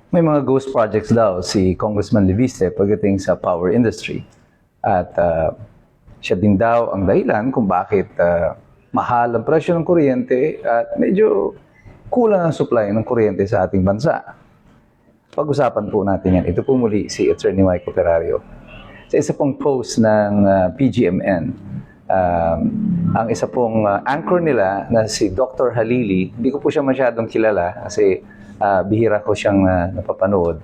May mga ghost projects daw si Congressman Leviste pagdating sa power industry. At siya din daw ang dahilan kung bakit mahal ang presyo ng kuryente at medyo kulang ang supply ng kuryente sa ating bansa. Pag-usapan po natin yan. Ito po muli si Attorney Mike Operario. Sa isa pong post ng PGMN, ang isa pong anchor nila na si Dr. Halili, hindi ko po siya masyadong kilala kasi bihira ko siyang napapanood.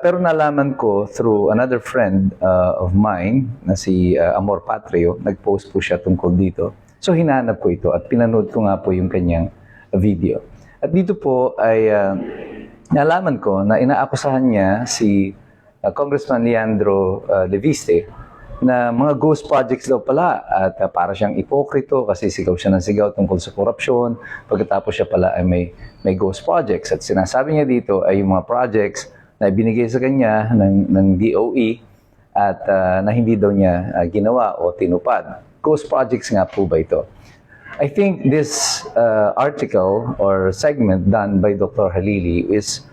Pero nalaman ko through another friend of mine na si Amor Patrio, nag-post po siya tungkol dito. So hinanap ko ito at pinanood ko nga po yung kanyang video. At dito po ay nalaman ko na inaakusahan niya si Congressman Leandro Leviste na mga ghost projects daw pala at para siyang ipokrito kasi sigaw siya ng sigaw tungkol sa korupsyon. Pagkatapos siya pala ay may ghost projects at sinasabi niya dito ay yung mga projects na ibinigay sa kanya ng DOE at na hindi daw niya ginawa o tinupad. Ghost projects nga po ba ito? I think this article or segment done by Dr. Halili is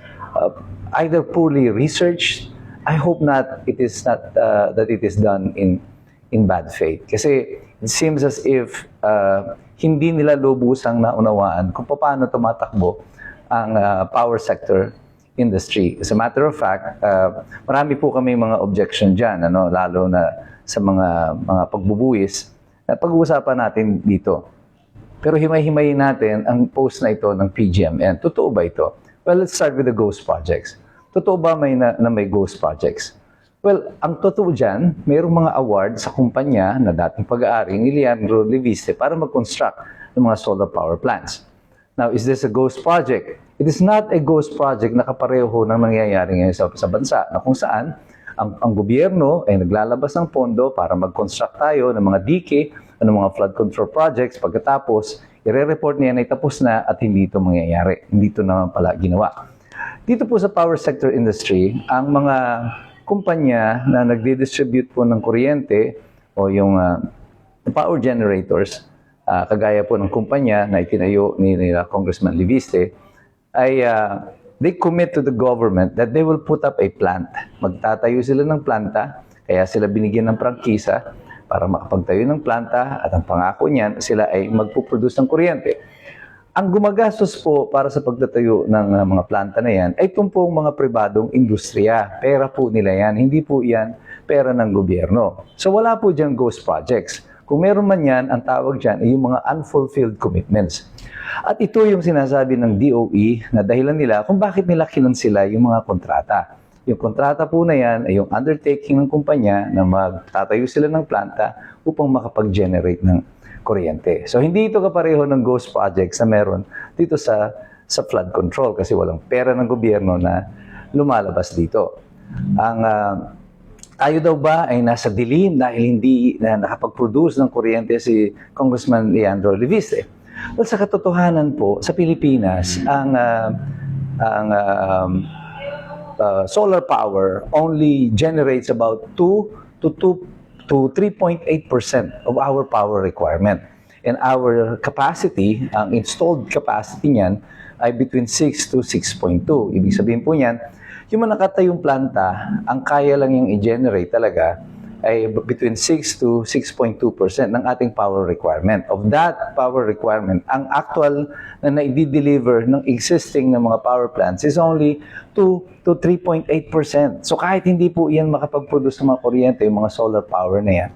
either poorly researched. I hope not. It is not that it is done in bad faith. Kasi it seems as if hindi nila lubusang naunawaan kung paano tumatakbo ang power sector industry. As a matter of fact, marami po kami mga objection dyan, lalo na sa mga pagbubuwis na pag-uusapan natin dito. Pero himay-himayin natin ang post na ito ng PGMN. Totoo ba ito? Well, let's start with the ghost projects. Totoo ba may ghost projects? Well, ang totoo dyan, mayroong mga award sa kumpanya na dating pag-aari ni Leandro Leviste para mag-construct ng mga solar power plants. Now, is this a ghost project? It is not a ghost project na kapareho ng nangyayari ngayon sa bansa na kung saan ang gobyerno ay naglalabas ng pondo para mag-construct tayo ng mga dike, ng mga flood control projects. Pagkatapos, i-report niya na tapos na at hindi ito mangyayari. Hindi ito naman pala ginawa. Dito po sa power sector industry, ang mga kumpanya na nagdi-distribute po ng kuryente o yung power generators, kagaya po ng kumpanya na itinayo ni Congressman Leviste, ay they commit to the government that they will put up a plant. Magtatayo sila ng planta, kaya sila binigyan ng prangkisa para makapagtayo ng planta at ang pangako niyan, sila ay magpuproduce ng kuryente. Ang gumagastos po para sa pagtatayo ng mga planta na yan ay itong pong mga pribadong industriya. Pera po nila yan, hindi po yan pera ng gobyerno. So wala po dyan ghost projects. Kung meron man yan, ang tawag dyan ay yung mga unfulfilled commitments. At ito yung sinasabi ng DOE na dahilan nila kung bakit nila kinansela yung mga kontrata. Yung kontrata po na yan ay yung undertaking ng kumpanya na magtatayo sila ng planta upang makapag-generate ng kuryente. So hindi ito kapareho ng ghost projects na meron dito sa flood control kasi walang pera ng gobyerno na lumalabas dito. Ang tayo daw ba ay nasa dilim dahil hindi na nakapag-produce ng kuryente si Congressman Leandro Leviste? Well, sa katotohanan po, sa Pilipinas, ang solar power only generates about 2 to 3.8% of our power requirement. And our capacity, ang installed capacity niyan, ay between 6 to 6.2. Ibig sabihin po niyan, yung mga nakatayong planta, ang kaya lang yung i-generate talaga ay between 6 to 6.2% ng ating power requirement. Of that power requirement, ang actual na na-deliver ng existing na mga power plants is only 2 to 3.8%. So kahit hindi po yan makapag-produce ng mga kuryente, yung mga solar power na yan,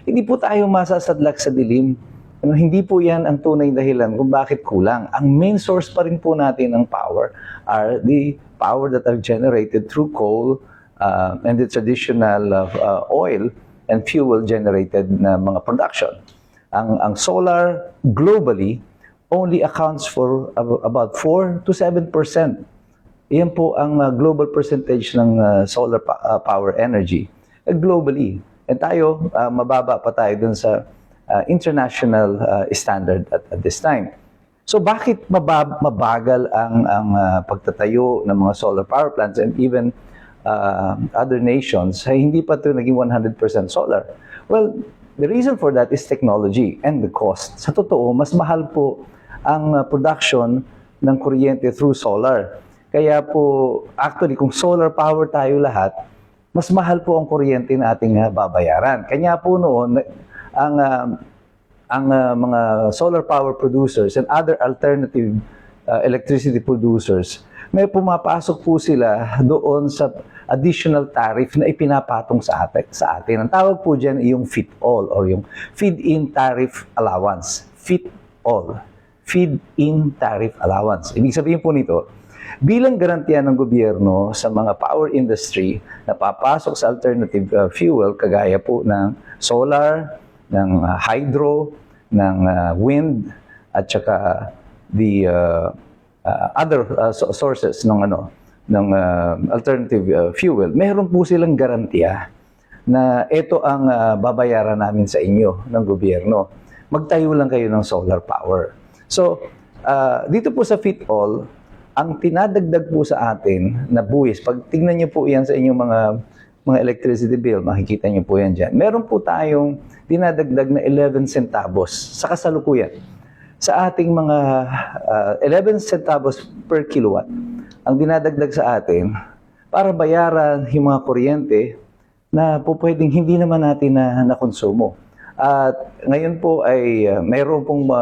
hindi po tayo masasadlak sa dilim. Hindi po yan ang tunay dahilan kung bakit kulang. Ang main source pa rin po natin ng power are the power that are generated through coal, and the traditional oil and fuel generated na mga production. Ang solar globally only accounts for about 4 to 7%. Iyan po ang global percentage ng solar power energy globally. And tayo, mababa pa tayo dun sa international standard at this time. So bakit mabagal ang pagtatayo ng mga solar power plants and even other nations ay hindi pa ito naging 100% solar? Well, the reason for that is technology and the cost. Sa totoo, mas mahal po ang production ng kuryente through solar. Kaya po, actually, kung solar power tayo lahat, mas mahal po ang kuryente na ating babayaran. Kanya po noon, ang mga solar power producers and other alternative electricity producers, may pumapasok po sila doon sa additional tariff na ipinapatong sa atin. Ang tawag po dyan ay yung FIT-all or yung Feed-in Tariff Allowance. FIT-all. Feed-in Tariff Allowance. Ibig sabihin po nito, bilang garantiya ng gobyerno sa mga power industry na papasok sa alternative fuel, kagaya po ng solar, ng hydro, ng wind, at saka the other sources ng alternative fuel, meron po silang garantiya na ito ang babayaran namin sa inyo ng gobyerno. Magtayo lang kayo ng solar power. So, dito po sa FIT-all, ang tinadagdag po sa atin na buwis, pag tingnan niyo po yan sa inyong mga electricity bill, makikita niyo po yan dyan. Meron po tayong dinadagdag na 11 centavos sa kasalukuyan. Sa ating mga 11 centavos per kilowatt, ang dinadagdag sa atin para bayaran yung mga kuryente na po pwedeng hindi naman natin na konsumo. At ngayon po ay mayroon pong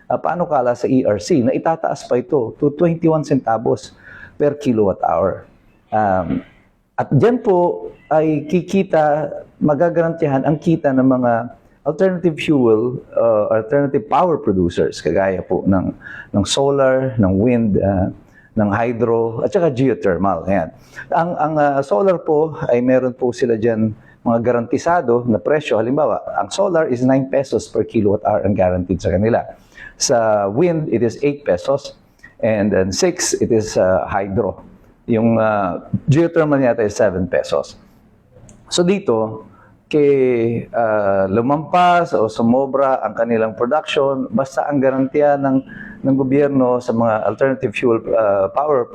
panukala sa ERC na itataas pa ito to 21 centavos per kilowatt hour. At dyan po ay kikita, magagarantihan ang kita ng mga alternative fuel, alternative power producers, kagaya po ng solar, ng wind, ng hydro, at saka geothermal. Ayan. Ang solar po ay meron po sila dyan mga garantisado na presyo. Halimbawa, ang solar is 9 pesos per kilowatt hour ang guaranteed sa kanila. Sa wind, it is 8 pesos. And then 6, it is hydro. Yung geothermal yata is 7 pesos. So dito, kay lumampas o sumobra ang kanilang production, basta ang garantiya ng gobyerno sa mga alternative fuel power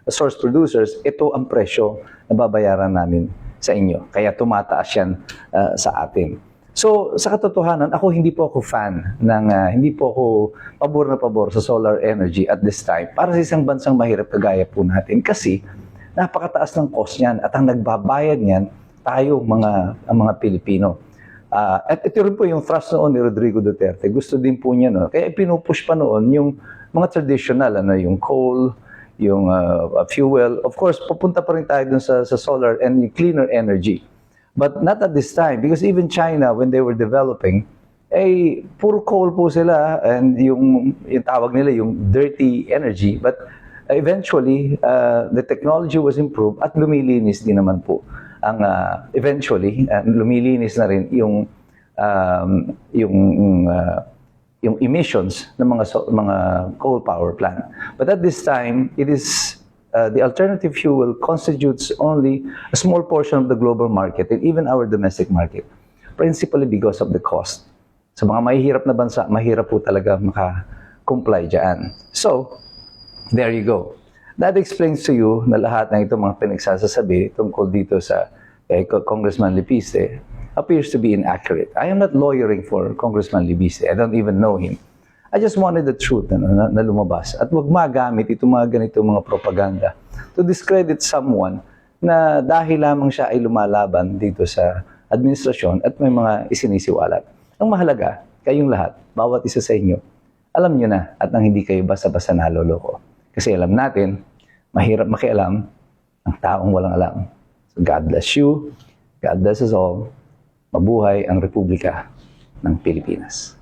source producers, ito ang presyo na babayaran namin sa inyo. Kaya tumataas yan sa atin. So, sa katotohanan, hindi po ako fan hindi po ako pabor na pabor sa solar energy at this time para sa isang bansang mahirap kagaya po natin kasi napakataas ng cost niyan at ang nagbabayad niyan tayo, ang mga Pilipino. At ito rin po yung thrust noon ni Rodrigo Duterte. Gusto din po niya, no? Kaya pinupush pa noon yung mga traditional, yung coal, yung fuel. Of course, pupunta pa rin tayo dun sa solar and cleaner energy. But not at this time, because even China, when they were developing, puro coal po sila and yung tawag nila, yung dirty energy. But eventually, the technology was improved at lumilinis din naman po. Eventually, lumilinis na rin yung emissions ng mga coal power plant. But at this time, it is the alternative fuel constitutes only a small portion of the global market and even our domestic market, principally because of the cost. Sa mga mahihirap na bansa, mahirap po talaga maka-comply dyan. So, there you go. That explains to you na lahat ng itong mga pinagsasasabi tungkol dito sa Congressman Lepiste appears to be inaccurate. I am not lawyering for Congressman Lepiste. I don't even know him. I just wanted the truth na lumabas. At wag magamit itong mga ganito mga propaganda to discredit someone na dahil lamang siya ay lumalaban dito sa administrasyon at may mga isinisiwalat. Ang mahalaga, kayong lahat, bawat isa sa inyo, alam nyo na at nang hindi kayo basta-basta naloloko. Kasi alam natin, mahirap makialam ang taong walang alam. So God bless you. God bless us all. Mabuhay ang Republika ng Pilipinas.